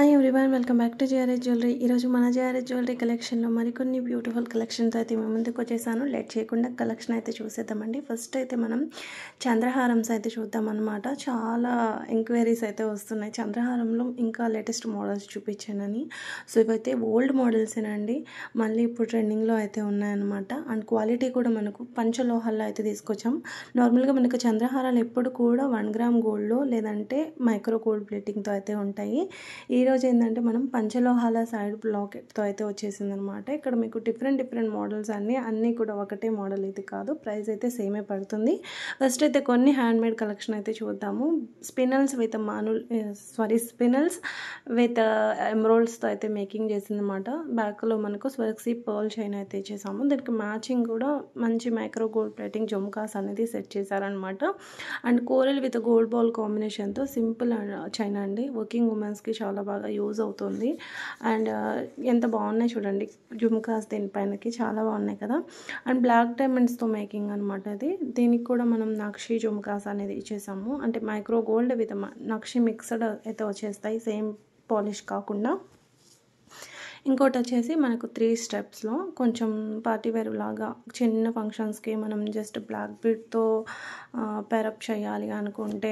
Hi everyone, welcome back to JRS jewellery. ఈరోజు మన JRS jewellery కలెక్షన్లో మరికొన్ని బ్యూటిఫుల్ కలెక్షన్స్ అయితే మేము ముందుకు వచ్చేసాను. లేట్ చేయకుండా కలెక్షన్ అయితే చూసేద్దామండి. ఫస్ట్ అయితే మనం చంద్రహారమ్స్ అయితే చూద్దామన్నమాట. చాలా ఎంక్వైరీస్ అయితే వస్తున్నాయి చంద్రహారంలో, ఇంకా లేటెస్ట్ మోడల్స్ చూపించానని. సో ఇవైతే ఓల్డ్ మోడల్సేనండి, మళ్ళీ ఇప్పుడు ట్రెండింగ్లో అయితే ఉన్నాయన్నమాట. అండ్ క్వాలిటీ కూడా మనకు పంచలోహాల్లో అయితే తీసుకొచ్చాం. నార్మల్గా మనకు చంద్రహారాలు ఎప్పుడు కూడా 1 గ్రామ్ గోల్డ్లో లేదంటే మైక్రో గోల్డ్ ప్లేటింగ్తో అయితే ఉంటాయి. ఈరోజు ఏంటంటే మనం పంచలోహాల సైడ్ లాకెట్తో అయితే వచ్చేసింది అనమాట. ఇక్కడ మీకు డిఫరెంట్ మోడల్స్ అన్నీ కూడా ఒకటే మోడల్ అయితే కాదు, ప్రైస్ అయితే సేమే పడుతుంది. ఫస్ట్ అయితే కొన్ని హ్యాండ్మేడ్ కలెక్షన్ అయితే చూద్దాము. స్పినల్స్ విత్ ఎమరాల్డ్స్తో అయితే మేకింగ్ చేసిందన్నమాట. బ్యాక్లో మనకు స్వర్క్సీ పర్ల్ చైన్ అయితే ఇచ్చేసాము. దీనికి మ్యాచింగ్ కూడా మంచి మైక్రో గోల్డ్ ప్లేటింగ్ జుమ్కాస్ అనేది సెట్ చేశారనమాట. And coral with gold ball కాంబినేషన్తో సింపుల్ చైన్ అండి. వర్కింగ్ ఉమెన్స్కి చాలా బాగా యూజ్ అవుతుంది. అండ్ ఎంత బాగున్నాయి చూడండి జుమ్కాస్, దీనిపైనకి చాలా బాగున్నాయి కదా. అండ్ బ్లాక్ డైమండ్స్తో మేకింగ్ అనమాట ఇది. దీనికి కూడా మనం నక్షి జుమ్కాస్ అనేది ఇచ్చేసాము. అంటే micro gold with nakshi mixed అయితే వచ్చేస్తాయి, సేమ్ పాలిష్ కాకుండా. ఇంకోటి వచ్చేసి మనకు 3 స్టెప్స్లో కొంచెం పార్టీవేర్ లాగా చిన్న ఫంక్షన్స్కి మనం జస్ట్ బ్లాక్ బీడ్తో పేరప్ చేయాలి అనుకుంటే,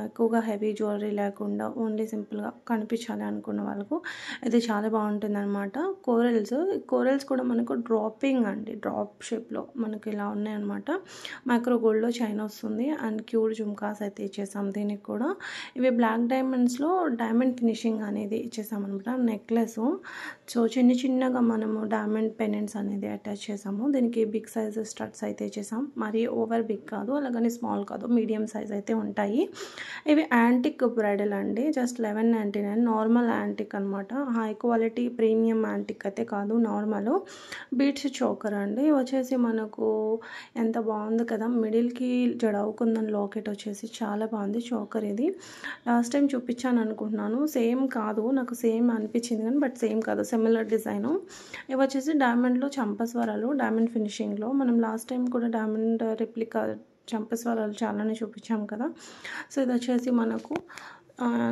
ఎక్కువగా హెవీ జ్యువెలరీ లేకుండా ఓన్లీ సింపుల్గా కనిపించాలి అనుకున్న వాళ్ళకు ఇది చాలా బాగుంటుంది అనమాట. కోరల్స్ కూడా మనకు డ్రాపింగ్ అండి, డ్రాప్ షేప్లో మనకు ఇలా ఉన్నాయన్నమాట. మైక్రో గోల్డ్లో చైన్ వస్తుంది. అండ్ క్యూర్ జుమ్కాస్ అయితే ఇచ్చేసాం దీనికి కూడా. ఇవి బ్లాక్ డైమండ్స్లో డైమండ్ ఫినిషింగ్ అనేది ఇచ్చేసాం అనమాట. నెక్లెస్ సో చిన్నగా మనము డైమండ్ పెండెంట్స్ అనేది అటాచ్ చేసాము. దీనికి బిగ్ సైజ్ స్టడ్స్ అయితే చేసాం. మరీ ఓవర్ బిగ్ కాదు, అలాగని స్మాల్ కాదు, మీడియం సైజ్ అయితే ఉంటాయి. ఇవి యాంటిక్ బ్రైడల్ అండి, జస్ట్ 1199 నార్మల్ యాంటిక్ అనమాట. హై క్వాలిటీ ప్రీమియం యాంటిక్ అయితే కాదు, నార్మల్ బీట్స్ చోకర్ అండి. వచ్చేసి మనకు ఎంత బాగుంది కదా, మిడిల్కి జడవుకుందని లాకెట్ వచ్చేసి చాలా బాగుంది చోకర్. ఇది లాస్ట్ టైం చూపించాను అనుకుంటున్నాను, సేమ్ కాదు, నాకు సేమ్ అనిపించింది కానీ బట్ సేమ్ కాదు, సిమిలర్ డిజైను. ఇవి వచ్చేసి డైమండ్లో చంపస్వరాలు, డైమండ్ ఫినిషింగ్లో. మనం లాస్ట్ టైం కూడా డైమండ్ రెప్లికా చంపస్వరాలు చాలానే చూపించాం కదా. సో ఇది వచ్చేసి మనకు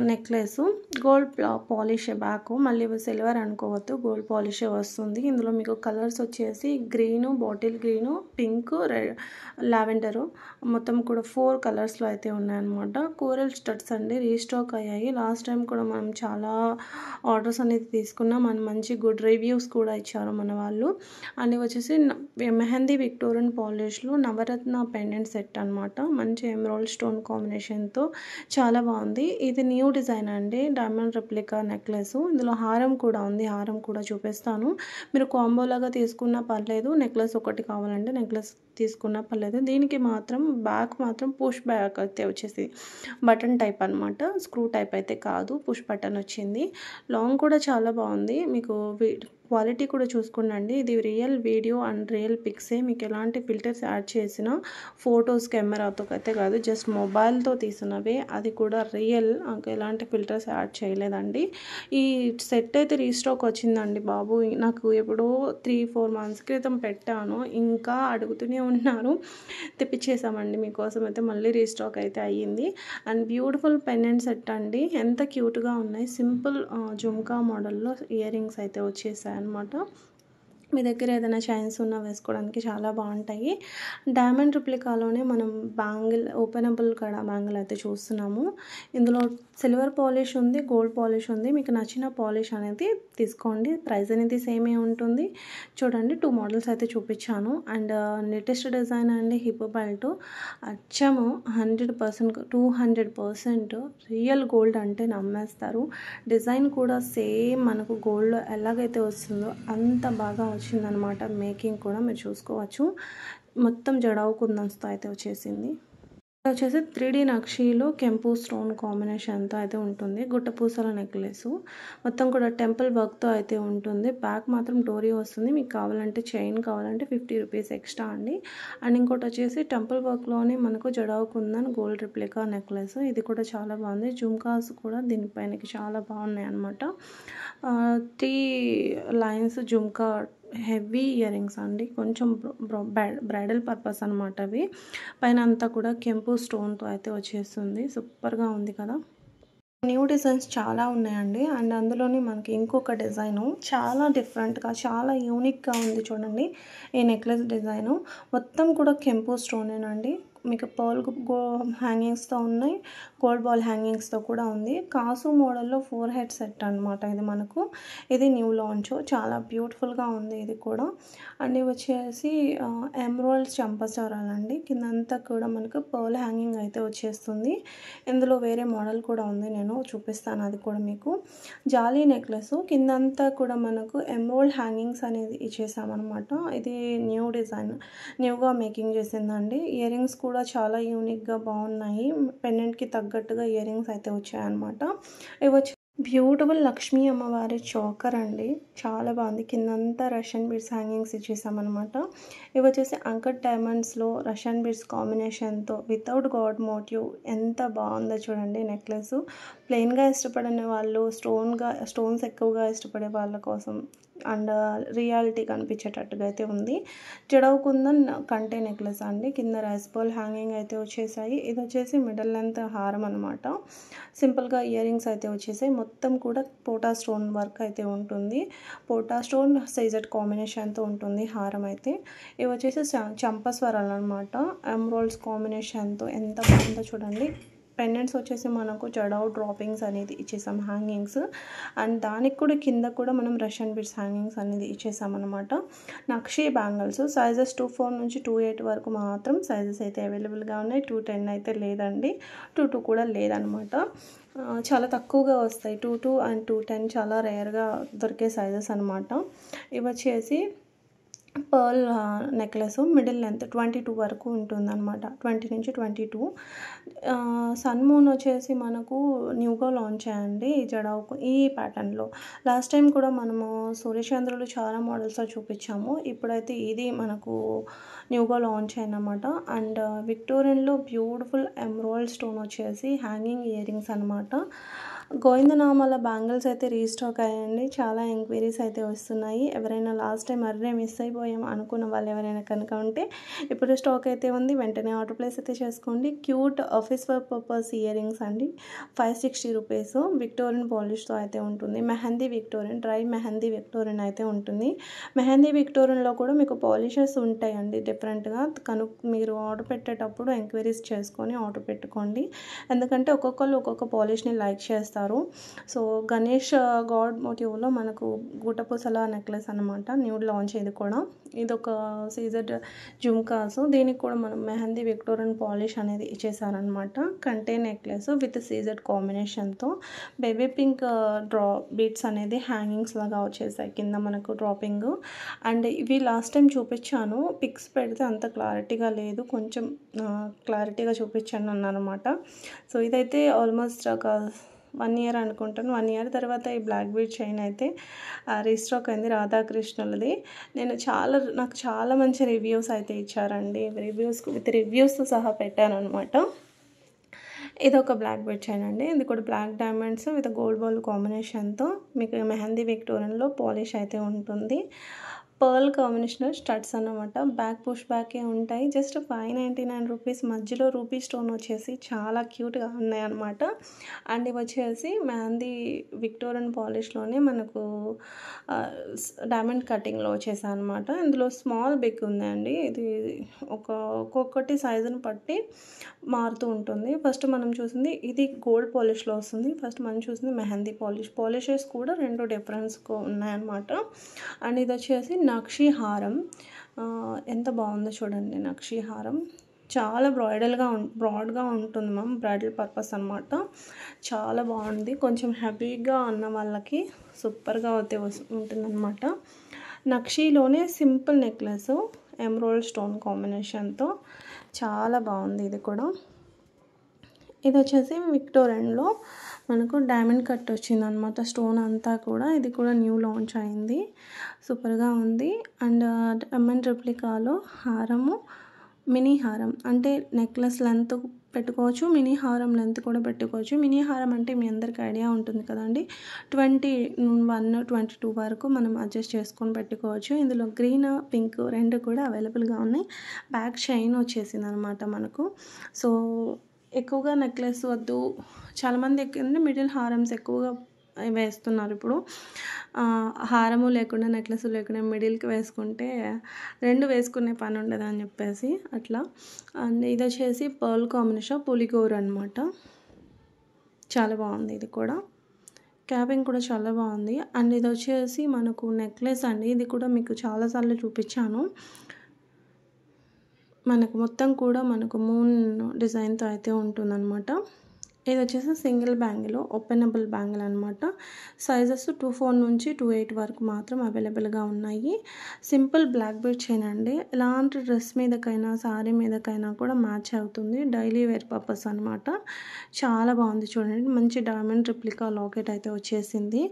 నెక్లెస్ గోల్డ్ పాలిష్ బ్యాక్, మళ్ళీ సిల్వర్ అనుకోవద్దు, గోల్డ్ పాలిషే వస్తుంది. ఇందులో మీకు కలర్స్ వచ్చేసి green, bottle green, pink, red, lavender, మొత్తం కూడా 4 కలర్స్లో అయితే ఉన్నాయన్నమాట. కోరల్ స్టడ్స్ అండి, రీస్టాక్ అయ్యాయి. లాస్ట్ టైం కూడా మనం చాలా ఆర్డర్స్ అనేది తీసుకున్నాం, మనం మంచి గుడ్ రివ్యూస్ కూడా ఇచ్చారు మన వాళ్ళు. అండ్ వచ్చేసి మెహందీ విక్టోరియన్ పాలిష్లో నవరత్న పెండెంట్ సెట్ అనమాట. మంచి ఎమరాల్డ్ స్టోన్ కాంబినేషన్తో చాలా బాగుంది. ఇది న్యూ డిజైన్ అండి, డైమండ్ రెప్లికా నెక్లెస్. ఇందులో హారం కూడా ఉంది, హారం కూడా చూపిస్తాను. మీరు కాంబోలాగా తీసుకున్నా పర్లేదు, నెక్లెస్ ఒకటి కావాలంటే నెక్లెస్ తీసుకున్నా పర్లేదు. దీనికి మాత్రం బ్యాక్ మాత్రం పుష్ బ్యాక్ అయితే వచ్చేసి బటన్ టైప్ అనమాట, స్క్రూ టైప్ అయితే కాదు, పుష్ బటన్ వచ్చింది. లాంగ్ కూడా చాలా బాగుంది. మీకు క్వాలిటీ కూడా చూసుకునండి, ఇది రియల్ వీడియో అండ్ రియల్ పిక్సే, మీకు ఎలాంటి ఫిల్టర్స్ యాడ్ చేసిన ఫొటోస్ కెమెరాతో అయితే కాదు, జస్ట్ మొబైల్తో తీసినవే, అది కూడా రియల్, ఎలాంటి ఫిల్టర్స్ యాడ్ చేయలేదండి. ఈ సెట్ అయితే రీస్టాక్ వచ్చిందండి బాబు, నాకు ఎప్పుడో 3-4 మంత్స్ క్రితం పెట్టాను, ఇంకా అడుగుతూనే ఉన్నారు. తెప్పించేసామండి మీకోసం అయితే, మళ్ళీ రీస్టాక్ అయితే అయ్యింది. అండ్ బ్యూటిఫుల్ పెండెంట్ సెట్ అండి, ఎంత క్యూట్గా ఉన్నాయి. సింపుల్ జుమ్కా మోడల్లో ఇయర్ రింగ్స్ అయితే వచ్చేసాయి అనమాట. మీ దగ్గర ఏదైనా చైన్స్ ఉన్నా వేసుకోవడానికి చాలా బాగుంటాయి. డైమండ్ రిప్లికాలోనే మనం బ్యాంగిల్, ఓపెనబుల్ కూడా బ్యాంగిల్ అయితే చూస్తున్నాము. ఇందులో సిల్వర్ పాలిష్ ఉంది, గోల్డ్ పాలిష్ ఉంది. మీకు నచ్చిన పాలిష్ అనేది తీసుకోండి, ప్రైస్ అనేది సేమే ఉంటుంది. చూడండి 2 మోడల్స్ అయితే చూపించాను. అండ్ లేటెస్ట్ డిజైన్ అండి, హిప్ బెల్ట్ అచ్చము 100% 200% రియల్ గోల్డ్ అంటే నమ్మేస్తారు. డిజైన్ కూడా సేమ్ మనకు గోల్డ్లో ఎలాగైతే వస్తుందో అంత బాగా వచ్చిందనమాట. మేకింగ్ కూడా మీరు చూసుకోవచ్చు, మొత్తం జడావు కుందన్స్తో అయితే వచ్చేసింది. వచ్చేసి 3D నక్షీలో కెంపు స్టోన్ కాంబినేషన్తో అయితే ఉంటుంది. గుట్టపూసల నెక్లెస్ మొత్తం కూడా టెంపుల్ వర్క్తో అయితే ఉంటుంది. బ్యాక్ మాత్రం డోరీ వస్తుంది. మీకు కావాలంటే చైన్ కావాలంటే 50 రూపీస్ ఎక్స్ట్రా అండి. అండ్ ఇంకోటి వచ్చేసి టెంపుల్ వర్క్లోనే మనకు jadau kundan gold replica necklace, ఇది కూడా చాలా బాగుంది. జుమ్కాస్ కూడా దీనిపైనకి చాలా బాగున్నాయి అనమాట. 3 lines jhumka heavy ear rings అండి, కొంచెం బ్రైడల్ పర్పస్ అనమాట అవి. పైన అంతా కూడా కెంపు స్టోన్తో అయితే వచ్చేస్తుంది, సూపర్గా ఉంది కదా. న్యూ డిజైన్స్ చాలా ఉన్నాయండి. అండ్ అందులోని మనకి ఇంకొక డిజైను చాలా డిఫరెంట్‌గా, చాలా యూనిక్‌గా ఉంది చూడండి. ఈ నెక్లెస్ డిజైను మొత్తం కూడా కెంపు స్టోనేనండి. మీకు పర్ల్ హ్యాంగింగ్స్‌తో ఉన్నాయి. గోల్డ్ బాల్ హ్యాంగింగ్స్‌తో కూడా ఉంది. కాసు మోడల్‌లో 4 హెడ్ సెట్ అనమాట ఇది మనకు. ఇది న్యూ లాంచ్. చాలా బ్యూటిఫుల్‌గా ఉంది ఇది కూడా. అండ్ ఇవి వచ్చేసి ఎమరాల్డ్ చంపసరాలండి. కిందంతా కూడా మనకు పర్ల్ హ్యాంగింగ్ అయితే వచ్చేస్తుంది. ఇందులో వేరే మోడల్ కూడా ఉంది. నేను చూపిస్తాను అది కూడా మీకు. జాలీ నెక్లెస్ కిందంతా కూడా మనకు ఎమరాల్డ్ హ్యాంగింగ్స్ అనేది ఇచ్చేసామన్నమాట. ఇది న్యూ డిజైన్, న్యూగా మేకింగ్ చేసిందండి. ఇయర్ రింగ్స్ కూడా చాలా యూనిక్‌గా బాగున్నాయి. పెండెంట్‌కి తగ్గట్టుగా ఇయర్ రింగ్స్ అయితే వచ్చాయన్నమాట. ఇవి వచ్చి బ్యూటిఫుల్ లక్ష్మీ అమ్మవారి చోకర్ అండి. చాలా బాగుంది. కిందంతా రష్యన్ బీడ్స్ హ్యాంగింగ్స్ ఇచ్చేసామన్నమాట. ఇవి వచ్చేసి అంకట్ డైమండ్స్లో రష్యన్ బీడ్స్ కాంబినేషన్తో వితౌట్ గాడ్ మోటివ్ ఎంత బాగుందో చూడండి నెక్లెస్. ప్లెయిన్గా ఇష్టపడని వాళ్ళు, స్టోన్స్ ఎక్కువగా ఇష్టపడే వాళ్ళ కోసం అండ్ రియాలిటీ కనిపించేటట్టుగా అయితే ఉంది. జడవు కుందన్ కంటే నెక్లెస్ అండి. కింద రైస్ బాల్ హ్యాంగింగ్ అయితే వచ్చేసాయి. ఇది వచ్చేసి మిడిల్ లెంత్ హారం అనమాట. సింపుల్గా ఇయర్ రింగ్స్ అయితే వచ్చేసాయి. మొత్తం కూడా పోటా స్టోన్ వర్క్ అయితే ఉంటుంది. పోటా స్టోన్ సైజెడ్ కాంబినేషన్తో ఉంటుంది హారం అయితే. ఇవి వచ్చేసి చంపస్వరాలు అనమాట. ఎమరాల్డ్స్ కాంబినేషన్తో ఎంత బాగుందో చూడండి. పెండెంట్స్ వచ్చేసి మనకు జడౌ డ్రాపింగ్స్ అనేది ఇచ్చేసాం హ్యాంగింగ్స్. అండ్ దానికి కూడా కింద కూడా మనం రష్యన్ బీడ్స్ హ్యాంగింగ్స్ అనేది ఇచ్చేసామన్నమాట. నక్షి బ్యాంగిల్స్ సైజెస్ 24 నుంచి 28 వరకు మాత్రం సైజెస్ అయితే అవైలబుల్గా ఉన్నాయి. 210 అయితే లేదండి. 22 కూడా లేదనమాట. చాలా తక్కువగా వస్తాయి. 22 అండ్ 210 చాలా రేర్గా దొరికే సైజెస్ అనమాట. ఇవి వచ్చేసి పర్ల్ నెక్లెస్ మిడిల్ లెంత్ 22 వరకు ఉంటుందన్నమాట. 20 నుంచి 22. సన్ మూన్ వచ్చేసి మనకు న్యూగా లాంచ్ అయ్యండి ఈ జడావుకు ఈ ప్యాటర్న్లో. లాస్ట్ టైం కూడా మనము సూర్యచంద్రులు చాలా మోడల్స్లో చూపించాము. ఇప్పుడైతే ఇది మనకు న్యూగా లాంచ్ అయిందన్నమాట. అండ్ విక్టోరియన్లో బ్యూటిఫుల్ ఎమరాల్డ్ స్టోన్ వచ్చేసి హ్యాంగింగ్ ఇయర్ రింగ్స్ అనమాట. గోవిందనామాల బ్యాంగిల్స్ అయితే రీస్టాక్ అయ్యండి. చాలా ఎంక్వైరీస్ అయితే వస్తున్నాయి. ఎవరైనా లాస్ట్ టైం మిస్ అయిపోయాం అనుకున్న వాళ్ళు ఎవరైనా కనుక ఉంటే ఇప్పుడు స్టాక్ అయితే ఉంది. వెంటనే ఆర్డర్ ప్లేస్ అయితే చేసుకోండి. Cute office work purpose ear rings అండి. 560 రూపీస్. విక్టోరియన్ పాలిష్తో అయితే ఉంటుంది. Mehndi Victorian, dry mehndi Victorian అయితే ఉంటుంది. మెహందీ విక్టోరియన్లో కూడా మీకు పాలిషెస్ ఉంటాయండి డిఫరెంట్గా. మీరు ఆర్డర్ పెట్టేటప్పుడు ఎంక్వైరీస్ చేసుకొని ఆర్డర్ పెట్టుకోండి. ఎందుకంటే ఒక్కొక్కరు ఒక్కొక్క పాలిష్ని లైక్ చేస్తారు. సో గణేష్ గాడ్ మోటివ్లో మనకు గుట్టపూసల నెక్లెస్ అనమాట. న్యూ లాంచ్ ఇది కూడా. ఇది ఒక సీజెడ్ జుమ్కాస్. దీనికి కూడా మనం మెహందీ విక్టోరియన్ పాలిష్ అనేది ఇచ్చేసారనమాట. కంటే నెక్లెస్ విత్ సీజెడ్ కాంబినేషన్తో బేబీ పింక్ బీట్స్ అనేది హ్యాంగింగ్స్ లాగా వచ్చేసాయి కింద మనకు డ్రాపింగ్. అండ్ ఇవి లాస్ట్ టైం చూపించాను. పిక్స్ పెడితే అంత క్లారిటీగా లేదు, కొంచెం క్లారిటీగా చూపించాను అన్నమాట. సో ఇదైతే ఆల్మోస్ట్ ఒక 1 ఇయర్ అనుకుంటాను. 1 ఇయర్ తర్వాత ఈ బ్లాక్ బీడ్ చైన్ అయితే రీస్టాక్ అయింది రాధాకృష్ణులది. నాకు చాలా మంచి రివ్యూస్ అయితే ఇచ్చారండి. రివ్యూస్తో సహా పెట్టాను అనమాట. ఇది ఒక బ్లాక్ బీడ్ చైన్ అండి. ఇది కూడా black diamonds with gold ball కాంబినేషన్తో మీకు మెహందీ విక్టోరియన్లో పాలిష్ అయితే ఉంటుంది. పర్ల్ కాంబినేషన్ స్టడ్స్ అన్నమాట. బ్యాక్ పుష్ బ్యాకే ఉంటాయి. Just 599 rupees. మధ్యలో రూపీ స్టోన్ వచ్చేసి చాలా క్యూట్గా ఉన్నాయన్నమాట. అండ్ ఇవి వచ్చేసి మెహందీ విక్టోరియన్ పాలిష్లోనే మనకు డైమండ్ కటింగ్లో వచ్చేసాయి అనమాట. ఇందులో స్మాల్ బిగ్ ఉందండి. ఇది ఒక్కొక్కటి సైజుని బట్టి మారుతూ ఉంటుంది. ఫస్ట్ మనం చూసింది ఇది గోల్డ్ పాలిష్లో వస్తుంది. ఫస్ట్ మనం చూసింది మెహందీ పాలిషెస్ కూడా 2 డిఫరెన్స్ ఉన్నాయన్నమాట. అండ్ ఇది వచ్చేసి నక్షి హారం. ఎంత బాగుందో చూడండి. నక్షి హారం చాలా బ్రాడ్గా ఉంటుంది మ్యామ్. బ్రైడల్ పర్పస్ అనమాట. చాలా బాగుంది. కొంచెం హెవీగా ఉన్న వాళ్ళకి సూపర్గా అయితే ఉంటుందన్నమాట. నక్షిలోనే సింపుల్ నెక్లెస్ ఎమరాల్డ్ స్టోన్ కాంబినేషన్తో చాలా బాగుంది ఇది కూడా. ఇది వచ్చేసి విక్టోరియన్లో మనకు డైమండ్ కట్ వచ్చిందనమాట. స్టోన్ అంతా కూడా. ఇది కూడా న్యూ లాంచ్ అయింది. సూపర్గా ఉంది. అండ్ డైమండ్ రెప్లికాలో హారము, మినీ హారం అంటే నెక్లెస్ లెంత్ పెట్టుకోవచ్చు, మినీ హారం లెంత్ కూడా పెట్టుకోవచ్చు. మినీ హారం అంటే మీ అందరికీ ఐడియా ఉంటుంది కదండి. 21, 22 వరకు మనం అడ్జస్ట్ చేసుకొని పెట్టుకోవచ్చు. ఇందులో గ్రీన్, పింక్ 2 కూడా అవైలబుల్గా ఉన్నాయి. బ్యాక్ చైన్ వచ్చేసింది అనమాట మనకు. సో ఎక్కువగా నెక్లెస్ వద్దు, చాలామంది ఏంటంటే మిడిల్ హారమ్స్ ఎక్కువగా వేస్తున్నారు ఇప్పుడు. హారము లేకుండా నెక్లెస్ లేకుండా మిడిల్కి వేసుకుంటే 2 వేసుకునే పని ఉండదని చెప్పేసి అట్లా. అండ్ ఇది వచ్చేసి పర్ల్ కాంబినేషన్ పులిగోరు అనమాట. చాలా బాగుంది ఇది కూడా. క్యాపింగ్ కూడా చాలా బాగుంది. అండ్ ఇది వచ్చేసి మనకు నెక్లెస్ అండి. ఇది కూడా మీకు చాలాసార్లు చూపించాను. మనకు మొత్తం కూడా మనకు మూన్ డిజైన్తో అయితే ఉంటుందన్నమాట. ఇది వచ్చేసి సింగిల్ బ్యాంగిల్, ఓపెనబుల్ బ్యాంగిల్ అనమాట. సైజెస్ 24 నుంచి 28 వరకు మాత్రం అవైలబుల్గా ఉన్నాయి. సింపుల్ బ్లాక్ బీడ్ చైన్ అండి. ఎలాంటి డ్రెస్ మీదకైనా శారీ మీదకైనా కూడా మ్యాచ్ అవుతుంది. డైలీ వేర్ పర్పస్ అనమాట. చాలా బాగుంది చూడండి. మంచి డైమండ్ రిప్లికా లాకెట్ అయితే వచ్చేసింది.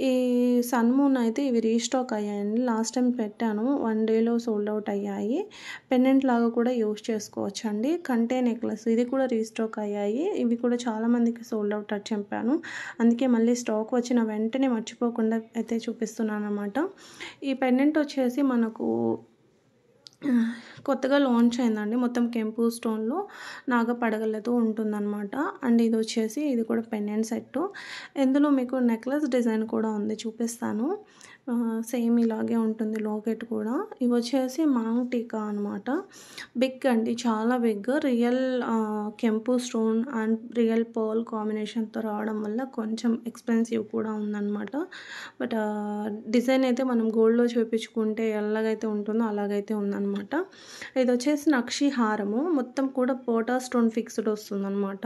ఈ సన్ మూన్ అయితే ఇవి రీస్టాక్ అయ్యాయండి. లాస్ట్ టైం పెట్టాను, 1 డేలో సోల్డ్ అవుట్ అయ్యాయి. పెండెంట్ లాగా కూడా యూస్ చేసుకోవచ్చు అండి. కంటే నెక్లెస్ ఇది కూడా రీస్టాక్ అయ్యాయి. ఇవి కూడా చాలామందికి సోల్డ్ అవుట్ అని చెప్పాను. అందుకే మళ్ళీ స్టాక్ వచ్చిన వెంటనే మర్చిపోకుండా అయితే చూపిస్తున్నాను అనమాట. ఈ పెండెంట్ వచ్చేసి మనకు కొత్తగా లాంచ్ అయిందండి. మొత్తం కెంపు స్టోన్లో నాగపడగలతో ఉంటుందన్నమాట. అండ్ ఇది వచ్చేసి ఇది కూడా పెండెంట్ సెట్టు. ఇందులో మీకు నెక్లెస్ డిజైన్ కూడా ఉంది, చూపిస్తాను. సేమ్ ఇలాగే ఉంటుంది లాకెట్ కూడా. ఇవి వచ్చేసి మాంగ్ టీకా అనమాట. బిగ్ అండి, చాలా బిగ్. రియల్ కెంపు స్టోన్ అండ్ రియల్ పర్ల్ కాంబినేషన్తో రావడం వల్ల కొంచెం ఎక్స్పెన్సివ్ కూడా ఉందన్నమాట. బట్ డిజైన్ అయితే మనం గోల్డ్లో చూపించుకుంటే ఎలాగైతే ఉంటుందో అలాగైతే ఉందన్నమాట. ఇది వచ్చేసి నక్షి హారము. మొత్తం కూడా పోటా స్టోన్ ఫిక్స్డ్ వస్తుందన్నమాట.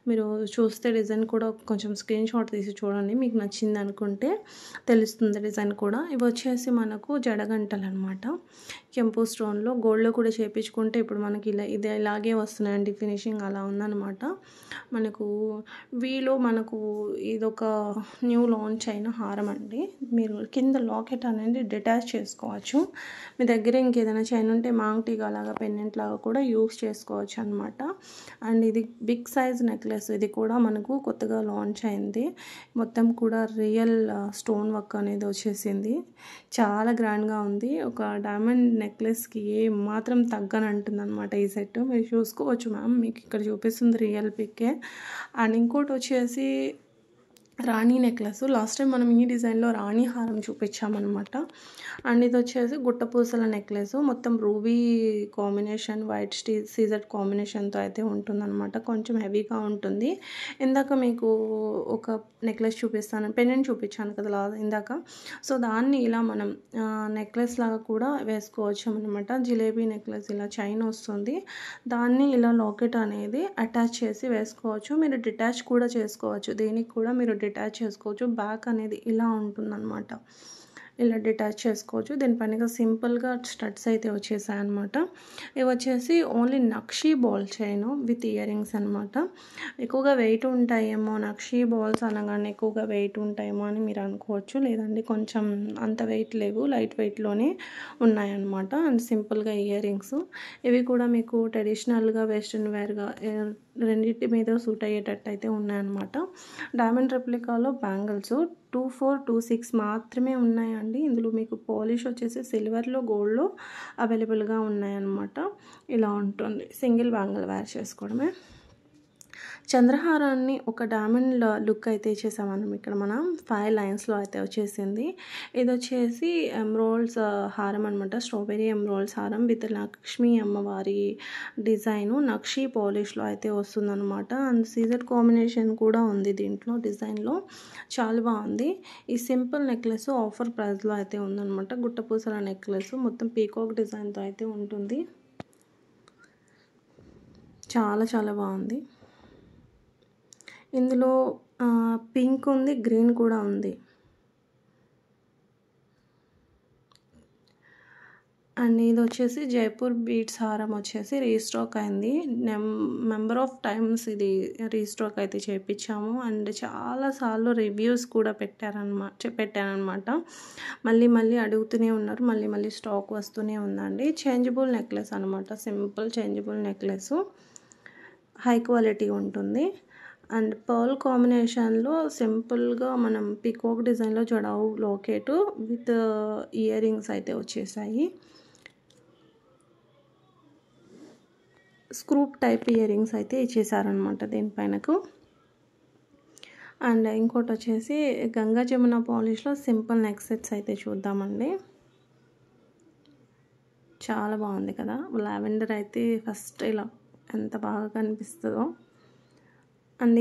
మీరు చూస్తే డిజైన్ కూడా కొంచెం స్క్రీన్ షాట్ తీసి చూడండి, మీకు నచ్చింది అనుకుంటే తెలుస్తుంది డిజైన్ కూడా. ఇవి వచ్చేసి మనకు జడగంటలు అనమాట. కెంపు స్టోన్లో గోల్డ్లో కూడా చేయించుకుంటే ఇప్పుడు మనకి ఇది ఇలాగే వస్తున్నాయండి. ఫినిషింగ్ అలా ఉందన్నమాట. మనకు వీలో మనకు ఇదొక న్యూ లాంచ్ అయిన హారం అండి. మీరు కింద లాకెట్ అనేది డిటాచ్ చేసుకోవచ్చు. మీ దగ్గర ఇంకేదైనా చైన్ ఉంటే మాంగ్ టీగా లాగా పెండెంట్ లాగా కూడా యూస్ చేసుకోవచ్చు అనమాట. అండ్ ఇది బిగ్ సైజ్ నెక్లెస్. ఇది కూడా మనకు కొత్తగా లాంచ్ అయింది. మొత్తం కూడా రియల్ స్టోన్ వర్క్ అనేది వచ్చేసింది. చాలా గ్రాండ్గా ఉంది. ఒక డైమండ్ నెక్లెస్కి ఏ మాత్రం తగ్గని అంటుంది అనమాట ఈ సెట్. మీరు చూసుకోవచ్చు మ్యామ్, మీకు ఇక్కడ చూపిస్తుంది రియల్ పిక్కే. అండ్ ఇంకోటి వచ్చేసి రాణి నెక్లెస్. లాస్ట్ టైం మనం ఈ డిజైన్లో రాణి హారం చూపించామన్నమాట. అండ్ ఇది వచ్చేసి గుట్టపూసల నెక్లెస్. మొత్తం రూబీ కాంబినేషన్, వైట్ సీజెడ్ కాంబినేషన్తో అయితే ఉంటుందన్నమాట. కొంచెం హెవీగా ఉంటుంది. ఇందాక మీకు ఒక నెక్లెస్ చూపిస్తాను, పెండెంట్ చూపించాను కదా ఇందాక. సో దాన్ని ఇలా మనం నెక్లెస్ లాగా కూడా వేసుకోవచ్చు అనమాట. జిలేబీ నెక్లెస్ ఇలా చైన్ వస్తుంది, దాన్ని ఇలా లాకెట్ అనేది అటాచ్ చేసి వేసుకోవచ్చు. మీరు డిటాచ్ కూడా చేసుకోవచ్చు, దీనికి కూడా మీరు డిటాచ్ చేసుకోవచ్చు. బ్యాక్ అనేది ఇలా ఉంటుందన్నమాట. ఇలా డిటాచ్ చేసుకోవచ్చు. దీనిపైన సింపుల్గా స్టడ్స్ అయితే వచ్చేసాయి అనమాట. ఇవి వచ్చేసి only nakshi ball chain with ear rings అనమాట. ఎక్కువగా వెయిట్ ఉంటాయేమో, నక్షి బాల్స్ అనగానే ఎక్కువగా వెయిట్ ఉంటాయేమో అని మీరు అనుకోవచ్చు. లేదండి, కొంచెం అంత వెయిట్ లేవు, లైట్ వెయిట్లోనే ఉన్నాయన్నమాట. అండ్ సింపుల్గా ఇయర్ రింగ్స్. ఇవి కూడా మీకు ట్రెడిషనల్గా వెస్ట్రన్ వేర్గా రెండింటి మీద సూట్ అయ్యేటట్టు అయితే ఉన్నాయన్నమాట. డైమండ్ రెప్లికాలో బ్యాంగిల్స్ 24, 26 మాత్రమే ఉన్నాయండి. ఇందులో మీకు పాలిష్ వచ్చేసి సిల్వర్లో, గోల్డ్లో అవైలబుల్గా ఉన్నాయన్నమాట. ఇలా ఉంటుంది. సింగిల్ బ్యాంగిల్ వేర్ చేసుకోవడమే. చంద్రహారాన్ని ఒక డైమండ్ లుక్ అయితే ఇచ్చేసాం ఇక్కడ మనం 5 లైన్స్లో అయితే వచ్చేసింది. ఇది వచ్చేసి ఎమ్రోల్స్ హారం అనమాట. స్ట్రాబెరీ ఎమ్రోల్స్ హారం విత్ లక్ష్మీ అమ్మవారి డిజైను నక్షి పాలిష్లో అయితే వస్తుందన్నమాట. అండ్ సీజెడ్ కాంబినేషన్ కూడా ఉంది దీంట్లో డిజైన్లో. చాలా బాగుంది. ఈ సింపుల్ నెక్లెస్ ఆఫర్ ప్రైస్లో అయితే ఉందన్నమాట. గుట్టపూసల నెక్లెస్ మొత్తం పీకాక్ డిజైన్తో అయితే ఉంటుంది. చాలా చాలా బాగుంది. ఇందులో పింక్ ఉంది, గ్రీన్ కూడా ఉంది. అండ్ ఇది వచ్చేసి జైపూర్ బీట్స్ హారం వచ్చేసి రీస్టాక్ అయింది. నెంబర్ ఆఫ్ టైమ్స్ ఇది రీస్టాక్ అయితే చేయించాము. అండ్ చాలాసార్లు రివ్యూస్ కూడా పెట్టానమాట. మళ్ళీ అడుగుతూనే ఉన్నారు. మళ్ళీ స్టాక్ వస్తూనే ఉందండి. చేంజబుల్ నెక్లెస్ అనమాట. Simple changeable necklace, high quality ఉంటుంది. అండ్ పర్ల్ కాంబినేషన్లో సింపుల్గా మనం పీకాక్ డిజైన్లో jadau locket with ear rings అయితే వచ్చేసాయి. స్క్రూప్ టైప్ ఇయర్ రింగ్స్ అయితే ఇచ్చేసారనమాట దీనిపైనకు. అండ్ ఇంకోటి వచ్చేసి గంగా జమున పాలిష్లో సింపుల్ నెక్ సెట్స్ అయితే చూద్దామండి. చాలా బాగుంది కదా, లావెండర్ అయితే ఫస్ట్ ఇలా ఎంత బాగా కనిపిస్తుందో. అండ్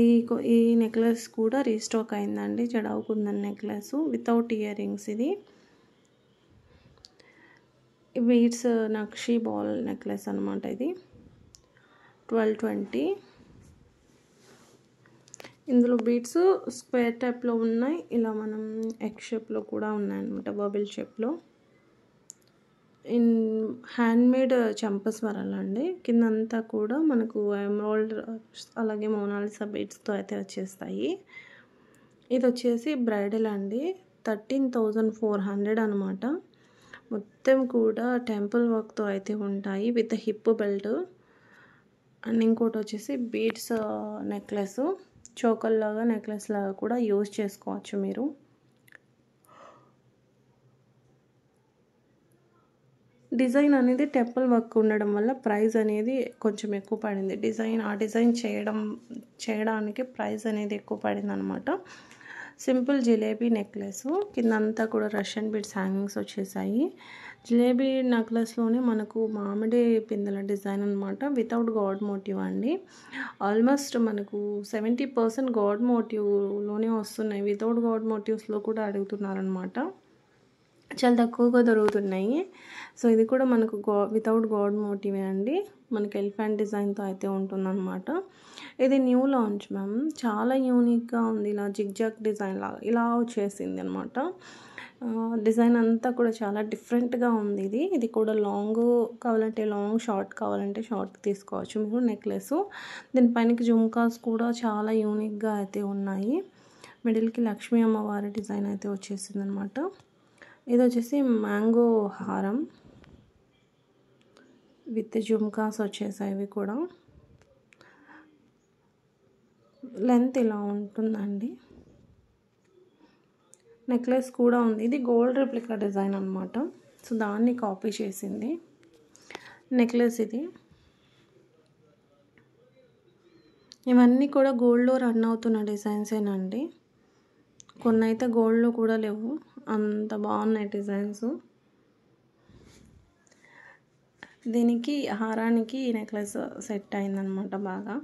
ఈ నెక్లెస్ కూడా రీస్టాక్ అయిందండి, jadau kundan necklace without ear rings. ఇది బీడ్స్ నక్షి బాల్ నెక్లెస్ అనమాట. ఇది 1220. ఇందులో బీడ్స్ స్క్వేర్ టైప్లో ఉన్నాయి, ఇలా మనం ఎగ్ షేప్లో కూడా ఉన్నాయన్నమాట, బబుల్ షేప్లో. హ్యాండ్మేడ్ చంపస్వరాలు అండి. కిందంతా కూడా మనకు ఎమరాల్డ్ అలాగే మోనాలిసా బీడ్స్తో అయితే వచ్చేస్తాయి. ఇది వచ్చేసి బ్రైడల్ అండి, 13,400 అనమాట. మొత్తం కూడా టెంపుల్ వర్క్తో అయితే ఉంటాయి విత్ హిప్ బెల్ట్. అండ్ ఇంకోటి వచ్చేసి బీడ్స్ నెక్లెస్, చోకల్ లాగా నెక్లెస్ లాగా కూడా యూజ్ చేసుకోవచ్చు మీరు. డిజైన్ అనేది టెంపుల్ వర్క్ ఉండడం వల్ల ప్రైస్ అనేది కొంచెం ఎక్కువ పడింది. డిజైన్ చేయడానికి ప్రైస్ అనేది ఎక్కువ పడింది అనమాట. సింపుల్ జిలేబీ నెక్లెస్, కిందంతా కూడా రష్యన్ బీడ్స్ హ్యాంగింగ్స్ వచ్చేసాయి. జిలేబీ నెక్లెస్లోనే మనకు మామిడి పిందెల డిజైన్ అనమాట, వితౌట్ గాడ్ మోటివ్ అండి. ఆల్మోస్ట్ మనకు 70% గాడ్ మోటివ్లోనే వస్తున్నాయి, వితౌట్ గాడ్ మోటివ్స్లో కూడా అడుగుతున్నారనమాట. చాలా తక్కువగా దొరుకుతున్నాయి. సో ఇది కూడా మనకు వితౌట్ గాడ్ మోటివే అండి, మనకి ఎలిఫెంట్ డిజైన్తో అయితే ఉంటుందన్నమాట. ఇది న్యూ లాంచ్ మ్యామ్, చాలా యూనిక్గా ఉంది. ఇలా జిగ్జాగ్ డిజైన్ లాగా ఇలా వచ్చేసింది అనమాట. డిజైన్ అంతా కూడా చాలా డిఫరెంట్గా ఉంది. ఇది కూడా లాంగ్ కావాలంటే లాంగ్, షార్ట్ కావాలంటే షార్ట్ తీసుకోవచ్చు మీరు నెక్లెస్. దీనిపైనకి జుమ్కాస్ కూడా చాలా యూనిక్గా అయితే ఉన్నాయి. మిడిల్కి లక్ష్మీ అమ్మవారి డిజైన్ అయితే వచ్చేసింది అనమాట. ఇది వచ్చేసి మ్యాంగో హారం విత్ జుమ్కాస్ వచ్చేసాయి. ఇవి కూడా లెంత్ ఇలా ఉంటుందండి. నెక్లెస్ కూడా ఉంది, ఇది గోల్డ్ రెప్లికా డిజైన్ అనమాట. సో దాన్ని కాపీ చేసింది నెక్లెస్ ఇది. ఇవన్నీ కూడా గోల్డ్లో రన్ అవుతున్న డిజైన్సేనండి, కొన్ని అయితే గోల్డ్లో కూడా లేవు, అంత బాగున్నాయి డిజైన్స్. దీనికి హారానికి ఈ నెక్లెస్ సెట్ అయిందనమాట బాగా.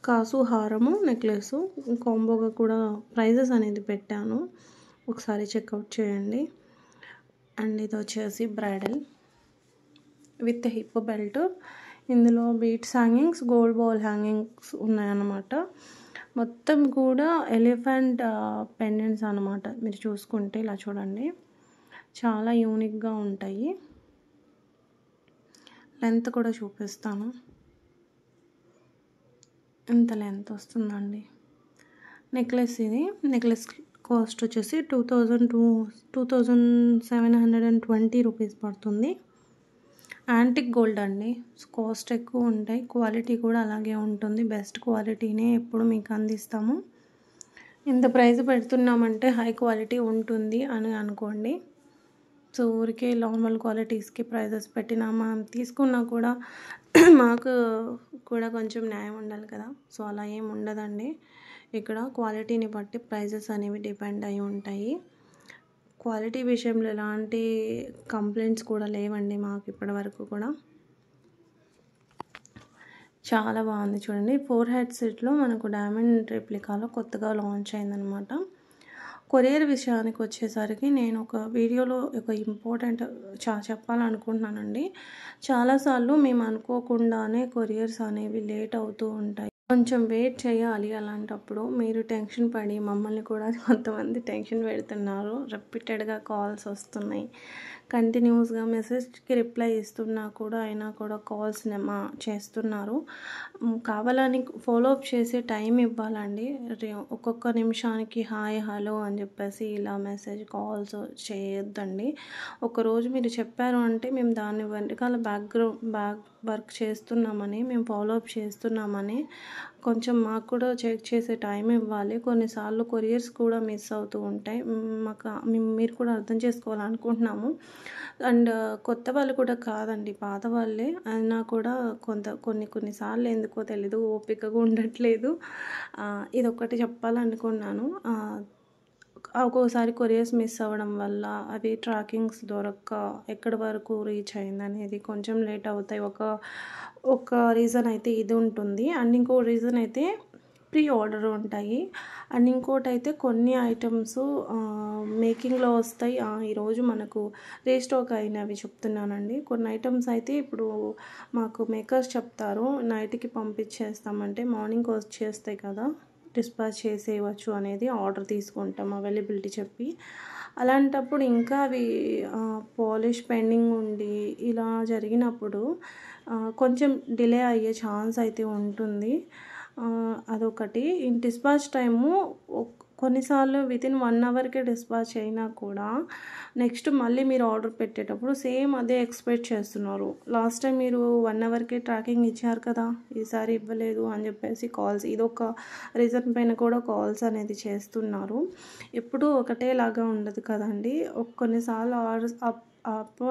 కాసు హారము నెక్లెస్ కాంబోగా కూడా ప్రైజెస్ అనేది పెట్టాను, ఒకసారి చెక్అవుట్ చేయండి. అండ్ ఇది వచ్చేసి బ్రైడల్ విత్ హిప్ బెల్ట్. ఇందులో beads hangings, gold ball hangings ఉన్నాయన్నమాట. మొత్తం కూడా ఎలిఫెంట్ పెండెంట్స్ అనమాట. మీరు చూసుకుంటే ఇలా చూడండి, చాలా యూనిక్గా ఉంటాయి. లెంత్ కూడా చూపిస్తాను, ఎంత లెంత్ వస్తుందండి నెక్లెస్. ఇది నెక్లెస్ కాస్ట్ వచ్చేసి 2,720 రూపీస్ పడుతుంది. యాంటిక్ గోల్డ్ అండి, కాస్ట్ ఎక్కువ ఉంటాయి, క్వాలిటీ కూడా అలాగే ఉంటుంది. బెస్ట్ క్వాలిటీనే ఎప్పుడు మీకు అందిస్తాము. ఇంత ప్రైస్ పెడుతున్నామంటే హై క్వాలిటీ ఉంటుంది అని అనుకోండి. సో ఊరికే నార్మల్ క్వాలిటీస్కి ప్రైజెస్ పెట్టినా మనం తీసుకున్నా కూడా మాకు కూడా కొంచెం న్యాయం ఉండాలి కదా. సో అలా ఏం ఉండదండి, ఇక్కడ క్వాలిటీని బట్టి ప్రైజెస్ అనేవి డిపెండ్ అయి ఉంటాయి. క్వాలిటీ విషయంలో ఎలాంటి కంప్లైంట్స్ కూడా లేవండి మాకు ఇప్పటి వరకు కూడా. చాలా బాగుంది చూడండి. 4 హెడ్ సెట్లో మనకు డైమండ్ రెప్లికాలో కొత్తగా లాంచ్ అయిందనమాట. కొరియర్ విషయానికి వచ్చేసరికి నేను ఒక వీడియోలో ఒక ఇంపార్టెంట్ చెప్పాలనుకుంటున్నానండి. చాలాసార్లు మేము అనుకోకుండానే కొరియర్స్ అనేవి లేట్ అవుతూ ఉంటాయి, కొంచెం వెయిట్ చేయాలి. అలాంటప్పుడు మీరు టెన్షన్ పడి మమ్మల్ని కూడా కొంతమంది టెన్షన్ పెడుతున్నారు, రిపీటెడ్గా కాల్స్ వస్తున్నాయి, కంటిన్యూస్గా మెసేజ్కి రిప్లై ఇస్తున్నా కూడా అయినా కూడా కాల్స్ చేస్తున్నారు. కావాలని ఫాలోఅప్ చేసి టైం ఇవ్వాలండి. ఒక్కొక్క నిమిషానికి హాయ్ హలో అని చెప్పేసి ఇలా మెసేజ్ కాల్స్ చేయొద్దండి. ఒకరోజు మీరు చెప్పారు అంటే మేము దాని వెనకాల బ్యాక్ వర్క్ చేస్తున్నామని, మేము ఫాలోఅప్ చేస్తున్నామని కొంచెం మాకు కూడా చెక్ చేసే టైం ఇవ్వాలి. కొన్నిసార్లు కొరియర్స్ కూడా మిస్ అవుతూ ఉంటాయి. మీరు కూడా అర్థం చేసుకోవాలనుకుంటున్నాము. అండ్ కొత్త వాళ్ళు కూడా కాదండి, పాత వాళ్ళే. అయినా కూడా కొన్ని సార్లు ఎందుకో తెలీదు ఓపికగా ఉండట్లేదు. ఇదొక్కటి చెప్పాలనుకున్నాను. ఒక్కోసారి కొరియర్స్ మిస్ అవ్వడం వల్ల అవి ట్రాకింగ్స్ దొరక్క ఎక్కడి వరకు రీచ్ అయిందనేది కొంచెం లేట్ అవుతాయి. ఒక రీజన్ అయితే ఇది ఉంటుంది. అండ్ ఇంకో రీజన్ అయితే ప్రీ ఆర్డర్ ఉంటాయి. అండ్ ఇంకోటైతే కొన్ని ఐటమ్స్ మేకింగ్లో వస్తాయి. ఈరోజు మనకు రీస్టాక్ అయినవి చెప్తున్నానండి. కొన్ని ఐటమ్స్ అయితే ఇప్పుడు మాకు మేకర్స్ చెప్తారు నైట్కి పంపించేస్తామంటే మార్నింగ్ వచ్చేస్తాయి కదా, డిస్పాచ్ చేసేయవచ్చు అనేది ఆర్డర్ తీసుకుంటాం అవైలబిలిటీ చెప్పి. అలాంటప్పుడు ఇంకా అవి పాలిష్ పెండింగ్ ఉండి ఇలా జరిగినప్పుడు కొంచెం డిలే అయ్యే ఛాన్స్ అయితే ఉంటుంది. అదొకటి. డిస్పాచ్ టైము కొన్నిసార్లు వితిన్ 1 అవర్కే డిస్పాచ్ అయినా కూడా నెక్స్ట్ మళ్ళీ మీరు ఆర్డర్ పెట్టేటప్పుడు సేమ్ అదే ఎక్స్పెక్ట్ చేస్తున్నారు. లాస్ట్ టైం మీరు 1 అవర్కే ట్రాకింగ్ ఇచ్చారు కదా, ఈసారి ఇవ్వలేదు అని చెప్పేసి కాల్స్, ఇదొక రీజన్ పైన కూడా కాల్స్ అనేది చేస్తున్నారు. ఎప్పుడూ ఒకటేలాగా ఉండదు కదండి. కొన్నిసార్లు ఆర్డర్స్ అప్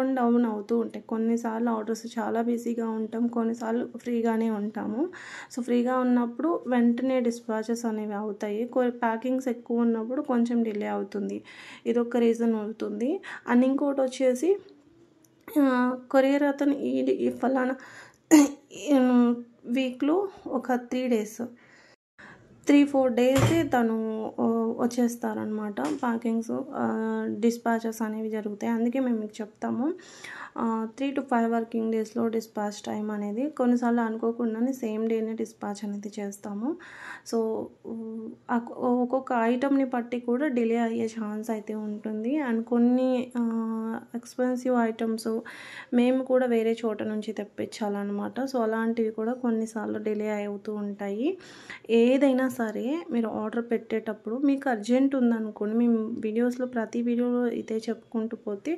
అండ్ డౌన్ అవుతూ ఉంటాయి. కొన్నిసార్లు ఆర్డర్స్ చాలా బిజీగా ఉంటాం, కొన్నిసార్లు ఫ్రీగానే ఉంటాము. సో ఫ్రీగా ఉన్నప్పుడు వెంటనే డిస్పాచెస్ అనేవి అవుతాయి. ప్యాకింగ్స్ ఎక్కువ ఉన్నప్పుడు కొంచెం డిలే అవుతుంది. ఇదొక రీజన్ అవుతుంది. అండ్ ఇంకోటి వచ్చేసి కొరియర్ అతను ఈ ఫలానా వీక్లో ఒక 3-4 డేస్ తను వచ్చేస్తారనమాట. ప్యాకింగ్స్ డిస్పాచెస్ అనేవి జరుగుతాయి. అందుకే మేము మీకు చెప్తాము 3 to 5 వర్కింగ్ డేస్లో డిస్పాచ్ టైం అనేది. కొన్నిసార్లు అనుకోకుండానే సేమ్ డేనే డిస్పాచ్ అనేది చేస్తాము. సో ఒక్కొక్క ఐటమ్ని బట్టి కూడా డిలే అయ్యే ఛాన్స్ అయితే ఉంటుంది. అండ్ కొన్ని ఎక్స్పెన్సివ్ ఐటమ్స్ మేము కూడా వేరే చోట నుంచి తెప్పించాలన్నమాట. సో అలాంటివి కూడా కొన్నిసార్లు డిలే అవుతూ ఉంటాయి. ఏదైనా సరే మీరు ఆర్డర్ పెట్టేటప్పుడు మీకు అర్జెంట్ ఉందనుకోండి, మేము వీడియోస్లో ప్రతి వీడియోలో ఇదే చెప్పుకుంటూ పోతే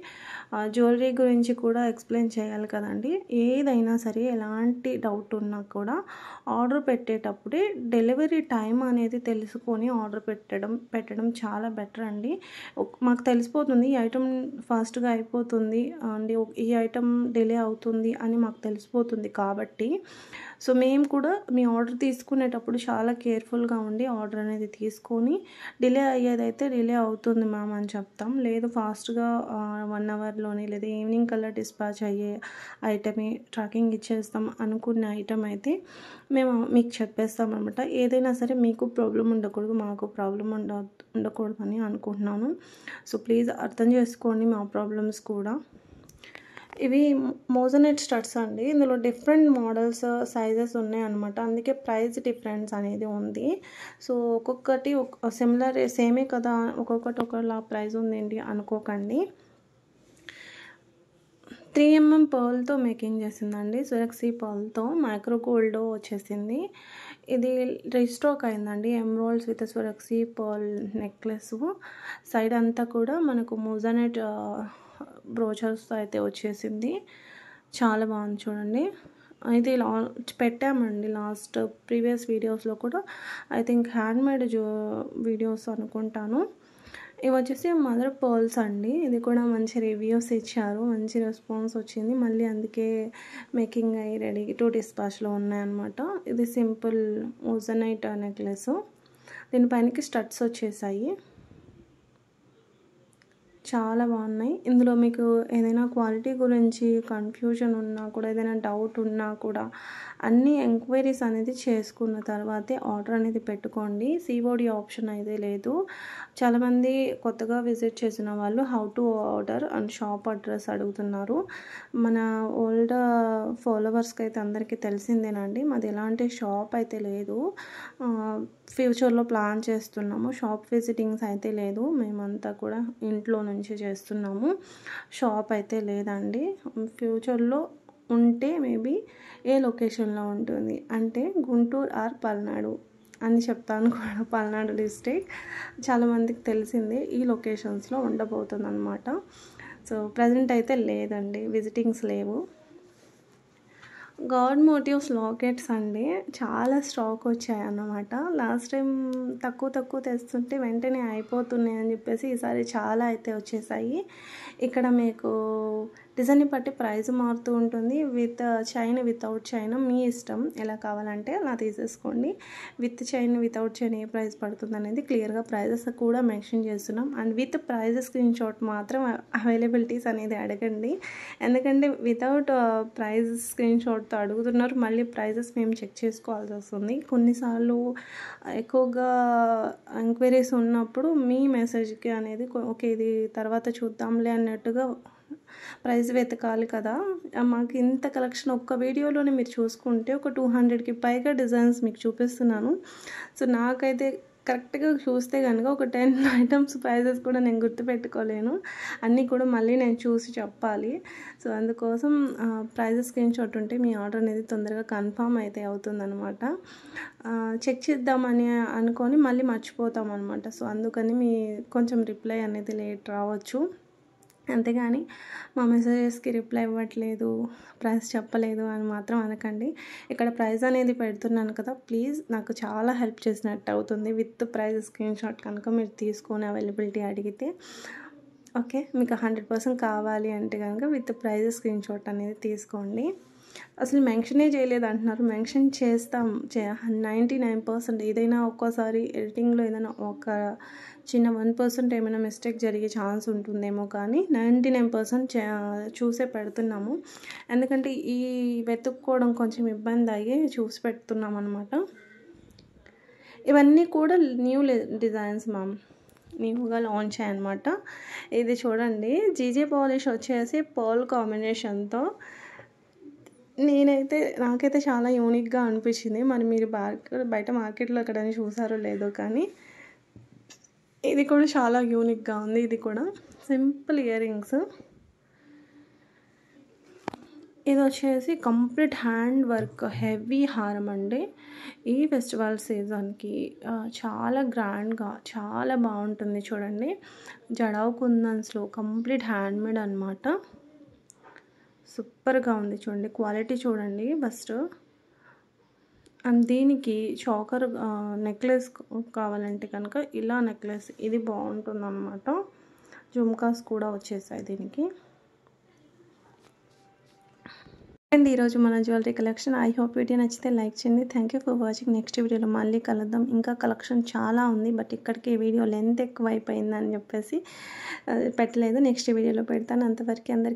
జ్యువెలరీ గురించి కూడా ఎక్స్ప్లెయిన్ చేయాలి కదండి. ఏదైనా సరే ఎలాంటి డౌట్ ఉన్నా కూడా ఆర్డర్ పెట్టేటప్పుడే డెలివరీ టైం అనేది తెలుసుకొని ఆర్డర్ పెట్టడం చాలా బెటర్ అండి. మాకు తెలిసిపోతుంది ఈ ఐటమ్ ఫాస్ట్గా అయిపోతుంది అండి, ఈ ఐటమ్ డిలే అవుతుంది అని మాకు తెలిసిపోతుంది. కాబట్టి సో మేము కూడా మీ ఆర్డర్ తీసుకునేటప్పుడు చాలా కేర్ఫుల్గా ఉండి ఆర్డర్ అనేది తీసుకొని, డిలే అయ్యేదైతే డిలే అవుతుంది మ్యామ్ అని చెప్తాం. లేదు ఫాస్ట్గా 1 అవర్లోనే లేదా ఈవినింగ్ కల్లా డిస్పాచ్ అయ్యే ఐటమే ట్రాకింగ్ ఇచ్చేస్తాం అనుకున్న ఐటమ్ అయితే మేము మీకు చెప్పేస్తాం అనమాట. ఏదైనా సరే మీకు ప్రాబ్లం ఉండకూడదు, మాకు ప్రాబ్లం ఉండకూడదని అనుకుంటున్నాను. సో ప్లీజ్ అర్థం చేసుకోండి మా ప్రాబ్లమ్స్ కూడా. ఇవి మోజనెట్ స్టడ్స్ అండి. ఇందులో డిఫరెంట్ మోడల్స్ సైజెస్ ఉన్నాయన్నమాట. అందుకే ప్రైస్ డిఫరెన్స్ అనేది ఉంది. సో ఒక్కొక్కటి సిమిలర్ సేమే కదా, ఒక్కొక్కటి ఒకలా ప్రైస్ ఉందేంటి అనుకోకండి. 3mm పర్ల్తో మేకింగ్ చేసిందండి. సురక్షి పర్ల్తో మైక్రో గోల్డ్ వచ్చేసింది. ఇది రీస్టాక్ అయిందండి. ఎమరాల్డ్స్ విత్ సురక్షి పర్ల్ నెక్లెస్. సైడ్ అంతా కూడా మనకు మోజనెట్ బ్రోచర్స్తో అయితే వచ్చేసింది. చాలా బాగుంది చూడండి. ఇది పెట్టామండి లాస్ట్ ప్రీవియస్ వీడియోస్లో కూడా. ఐ థింక్ హ్యాండ్మేడ్ వీడియోస్ అనుకుంటాను. ఇవి వచ్చేసి మదర్ పర్ల్స్ అండి. ఇది కూడా మంచి రివ్యూస్ ఇచ్చారు, మంచి రెస్పాన్స్ వచ్చింది. మళ్ళీ అందుకే మేకింగ్ అయ్యి రెడీ టు డిస్పాచ్లో ఉన్నాయన్నమాట. ఇది సింపుల్ మోజనైట్ నెక్లెస్. దీనిపైనకి స్టడ్స్ వచ్చేసాయి. చాలా బాగున్నాయి. ఇందులో మీకు ఏదైనా క్వాలిటీ గురించి కన్ఫ్యూజన్ ఉన్నా కూడా, ఏదైనా డౌట్ ఉన్నా కూడా అన్ని ఎంక్వైరీస్ అనేది చేసుకున్న తర్వాతే ఆర్డర్ అనేది పెట్టుకోండి. సిఓడి ఆప్షన్ అయితే లేదు. చాలామంది కొత్తగా విజిట్ చేసిన వాళ్ళు how to order and shop address అడుగుతున్నారు. మన ఓల్డ్ ఫాలోవర్స్కి అయితే అందరికీ తెలిసిందేనండి, మాది ఎలాంటి షాప్ అయితే లేదు. ఫ్యూచర్లో ప్లాన్ చేస్తున్నాము. షాప్ విజిటింగ్స్ అయితే లేదు, మేమంతా కూడా ఇంట్లో నుంచి చేస్తున్నాము. షాప్ అయితే లేదండి. ఫ్యూచర్లో ఉంటే మేబీ ఏ లొకేషన్లో ఉంటుంది అంటే గుంటూరు ఆర్ పల్నాడు అని చెప్తాను కూడా. పల్నాడు డిస్ట్రిక్ట్ చాలామందికి తెలిసిందే, ఈ లొకేషన్స్లో ఉండబోతుంది అనమాట. సో ప్రజెంట్ అయితే లేదండి, విజిటింగ్స్ లేవు. గాడ్ మోటివ్స్ లాకెట్స్ అండి. చాలా స్టాక్ వచ్చాయన్నమాట. లాస్ట్ టైం తక్కువ తెస్తుంటే వెంటనే అయిపోతున్నాయి అని చెప్పేసి ఈసారి చాలా అయితే వచ్చేసాయి. ఇక్కడ మీకు డిజైన్ని బట్టి ప్రైస్ మారుతూ ఉంటుంది. విత్ చైన్ వితౌట్ చైన్ మీ ఇష్టం, ఎలా కావాలంటే అలా తీసేసుకోండి. విత్ చైన్ వితౌట్ చైన్ ఏ ప్రైస్ పడుతుంది అనేది క్లియర్గా ప్రైజెస్ కూడా మెన్షన్ చేస్తున్నాం. And with price screenshot మాత్రం అవైలబిలిటీస్ అనేది అడగండి. ఎందుకంటే వితౌట్ ప్రైజ్ స్క్రీన్ షాట్తో అడుగుతున్నారు, మళ్ళీ ప్రైజెస్ మేము చెక్ చేసుకోవాల్సి వస్తుంది. కొన్నిసార్లు ఎక్కువగా ఎంక్వైరీస్ ఉన్నప్పుడు మీ మెసేజ్కి అనేది ఓకే ఇది తర్వాత చూద్దాంలే అన్నట్టుగా ప్రైస్ వెతకాలి కదా. మాకు ఇంత కలెక్షన్ ఒక్క వీడియోలోనే మీరు చూసుకుంటే ఒక 200కి పైగా డిజైన్స్ మీకు చూపిస్తున్నాను. సో నాకైతే కరెక్ట్గా చూస్తే కనుక ఒక 10 ఐటమ్స్ ప్రైజెస్ కూడా నేను గుర్తుపెట్టుకోలేను. అన్నీ కూడా మళ్ళీ నేను చూసి చెప్పాలి. సో అందుకోసం ప్రైజెస్ స్క్రీన్ షాట్ ఉంటే మీ ఆర్డర్ అనేది తొందరగా కన్ఫామ్ అయితే అవుతుందన్నమాట. చెక్ చేద్దామని అనుకొని మళ్ళీ మర్చిపోతాం అనమాట. సో అందుకని మీ కొంచెం రిప్లై అనేది లేట్ రావచ్చు. అంతేగాని మా మెసేజెస్కి రిప్లై ఇవ్వట్లేదు, ప్రైస్ చెప్పలేదు అని మాత్రం అనకండి. ఇక్కడ ప్రైస్ అనేది పెడుతున్నాను కదా, ప్లీజ్ నాకు చాలా హెల్ప్ చేసినట్టు అవుతుంది. విత్ ప్రైస్ స్క్రీన్ షాట్ కనుక మీరు తీసుకొని అవైలబిలిటీ అడిగితే ఓకే, మీకు 100% కావాలి అంటే కనుక విత్ ప్రైస్ స్క్రీన్ షాట్ అనేది తీసుకోండి. అసలు మెన్షనే చేయలేదు అంటున్నారు. మెన్షన్ చేస్తాం 99%. ఏదైనా ఒక్కోసారి ఎడిటింగ్లో ఏదైనా ఒక చిన్న 1% ఏమైనా మిస్టేక్ జరిగే ఛాన్స్ ఉంటుందేమో, కానీ 99% చూసే పెడుతున్నాము. ఎందుకంటే ఈ వెతుక్కోవడం కొంచెం ఇబ్బంది అయ్యి చూసి పెడుతున్నాం అనమాట. ఇవన్నీ కూడా న్యూ డిజైన్స్ మ్యామ్, న్యూగా లాంచ్ అయ్యాయన్నమాట. ఇది చూడండి, జీజే పాలిష్ వచ్చేసి పర్ల్ కాంబినేషన్తో నాకైతే చాలా యూనిక్గా అనిపించింది. మరి మీరు బయట మార్కెట్లో ఎక్కడైనా చూసారో లేదో, కానీ ఇది కూడా చాలా యూనిక్గా ఉంది. ఇది కూడా సింపుల్ ఇయర్ రింగ్స్. ఇది వచ్చేసి కంప్లీట్ హ్యాండ్ వర్క్ హెవీ హారం అండి. ఈ ఫెస్టివల్ సీజన్కి చాలా గ్రాండ్గా చాలా బాగుంటుంది. చూడండి, జడావు కుందన్స్లో కంప్లీట్ హ్యాండ్మేడ్ అనమాట. సూపర్గా ఉంది. చూడండి క్వాలిటీ చూడండి ఫస్ట్. అండ్ దీనికి చోకర్ నెక్లెస్ కావాలంటే కనుక ఇలా నెక్లెస్ ఇది బాగుంటుంది అన్నమాట. జుమ్కాస్ కూడా వచ్చేసాయి దీనికి. అండ్ ఈరోజు మన jewellery collection. I hope video నచ్చితే లైక్ చేయండి. Thank you for watching. Next వీడియోలో మళ్ళీ కలుద్దాం. ఇంకా కలెక్షన్ చాలా ఉంది, బట్ ఇక్కడికి వీడియో లెంత్ ఎక్కువ అయిపోయిందని చెప్పేసి పెట్టలేదు. నెక్స్ట్ వీడియోలో పెడతాను. అంతవరకు అందరికీ